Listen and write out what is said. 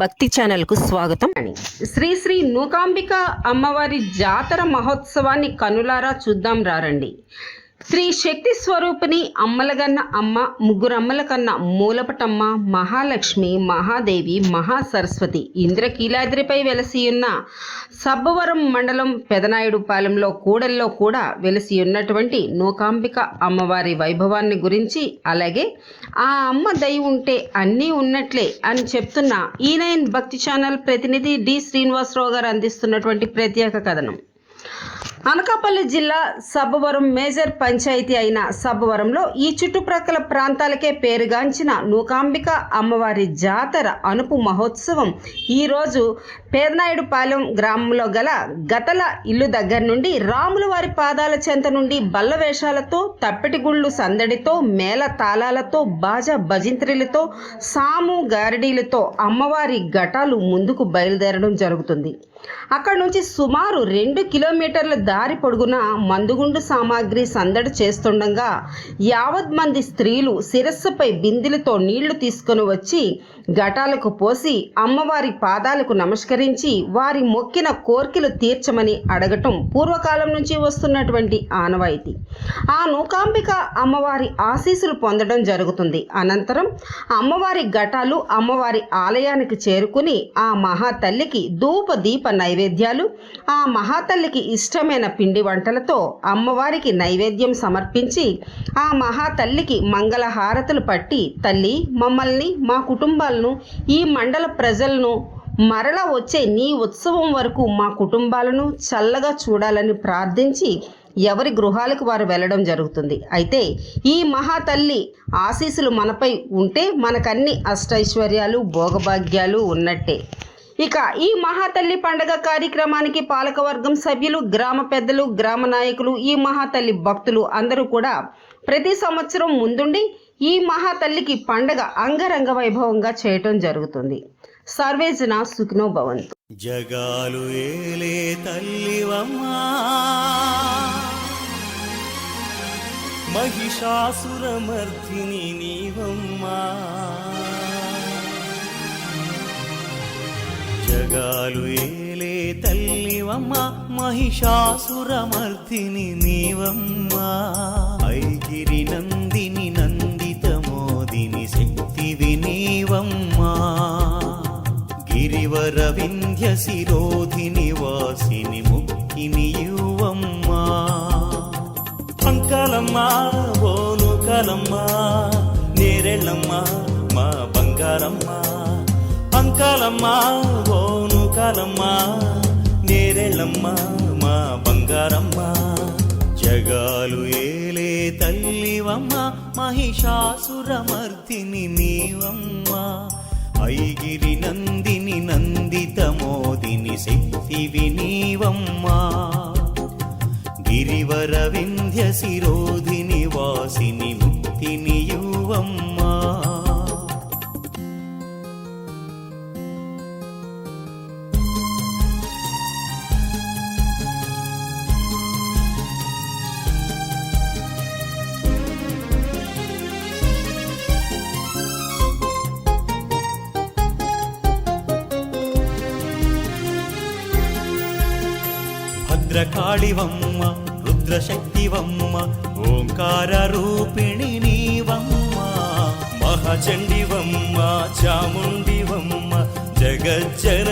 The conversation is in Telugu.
భక్తి ఛానల్ కు స్వాగతం. శ్రీ శ్రీ నూకాంబిక అమ్మవారి జాతర మహోత్సవాన్ని కనులారా చూద్దాం రండి. శ్రీ శక్తి స్వరూపిణి అమ్మలగన్న అమ్మ, ముగ్గురమ్మల కన్నా మూలపటమ్మ, మహాలక్ష్మి, మహాదేవి, మహాసరస్వతి ఇంద్రకీలాద్రిపై వెలసియున్న సబ్బవరం మండలం పెదనాయుడుపాలెంలో కూడల్లో కూడా వెలసియున్నటువంటి నూకాంబిక అమ్మవారి వైభవాన్ని గురించి, అలాగే ఆ అమ్మ దయ ఉంటే అన్నీ ఉన్నట్లే అని చెప్తున్న ఈ9 భక్తి ఛానల్ ప్రతినిధి డి శ్రీనివాసరావు గారు అందిస్తున్నటువంటి ప్రత్యేక కథనం. అనకాపల్లి జిల్లా సబ్బవరం మేజర్ పంచాయతీ అయిన సబ్బవరంలో ఈ చుట్టుప్రక్కల ప్రాంతాలకే పేరుగాంచిన నూకాంబిక అమ్మవారి జాతర అనుపు మహోత్సవం ఈరోజు పేదనాయుడుపాలెం గ్రామంలో గల గతల ఇల్లు దగ్గర నుండి రాముల వారి పాదాల చెంత నుండి బల్ల వేషాలతో, తప్పెటిగుళ్ళు సందడితో, మేళ తాళాలతో, బాజా భజింత్రిలతో, సాము గారడీలతో అమ్మవారి ఘటాలు ముందుకు బయలుదేరడం జరుగుతుంది. అక్కడి నుంచి సుమారు 2 కిలోమీటర్ల దారి పొడుగున మందుగుండు సామాగ్రి సందడి చేస్తుండగా యావత్ మంది స్త్రీలు శిరస్సుపై బిందెలతో నీళ్లు తీసుకొని వచ్చి ఘటాలకు పోసి అమ్మవారి పాదాలకు నమస్కరించి వారి మొక్కిన కోర్కెలు తీర్చమని అడగటం పూర్వకాలం నుంచి వస్తున్నటువంటి ఆనవాయితీ. ఆ నూకాంబిక అమ్మవారి ఆశీస్సులు పొందడం జరుగుతుంది. అనంతరం అమ్మవారి ఘటాలు అమ్మవారి ఆలయానికి చేరుకుని ఆ మహాతల్లికి ధూప దీప నైవేద్యాలు, ఆ మహాతల్లికి ఇష్టమైన పిండి వంటలతో అమ్మవారికి నైవేద్యం సమర్పించి ఆ మహాతల్లికి మంగళహారతులు పట్టి, తల్లి మమ్మల్ని, మా కుటుంబాలను, ఈ మండల ప్రజలను మరలా వచ్చే నీ ఉత్సవం వరకు మా కుటుంబాలను చల్లగా చూడాలని ప్రార్థించి ఎవరి గృహాలకు వారు వెళ్ళడం జరుగుతుంది. అయితే ఈ మహాతల్లి ఆశీస్సులు మనపై ఉంటే మనకన్ని అష్టైశ్వర్యాలు, భోగభాగ్యాలు ఉన్నట్టే. ఇక ఈ మహాతల్లి పండగ కార్యక్రమానికి పాలకవర్గం సభ్యులు, గ్రామ పెద్దలు, గ్రామ నాయకులు, ఈ మహాతల్లి భక్తులు అందరూ కూడా ప్రతి సంవత్సరం ముందుండి ఈ మహాతల్లికి పండగ అంగరంగ వైభవంగా చేయటం జరుగుతుంది. సర్వేజన సుఖినో భవంతు. జగాలు ఏలే తల్లివమ్మా, మహిషాసురమర్దిని నీవమ్మా. జగాలు ఏలే తల్లివమ్మా, మహిషాసురమర్దిని నీవమ్మా. ఐగిరి నందిని నందిత మోదిని శక్తివి నీవమ్మా. గిరివర వింధ్య శిరోధిని వాసిని ముక్కిని యువమ్మా. అంకాలమ్మా ఓనుకాలమ్మా, నేరెళ్ళమ్మా మా బంగారమ్మా. అంకాలమ్మా ఓనుకాలమ్మా, నేరెళ్ళమ్మా మా బంగారమ్మా. జగాలు ఏలే తల్లివమ్మా, మహిషాసురమర్దిని నీవమ్మా. ఐగిరి నందిని నందిత మోదిని శక్తివి నీవమ్మా. గిరివర వింధ్య శిరోధిని వాసిని ముక్తిని యువమ్మా. భద్రకాళివమ్మ, రుద్రశక్తివమ్మ, ఓంకార రూపిణి నీవమ్మ. మహాచండివమ్మ, చాముండివమ్మ, జగజ్జన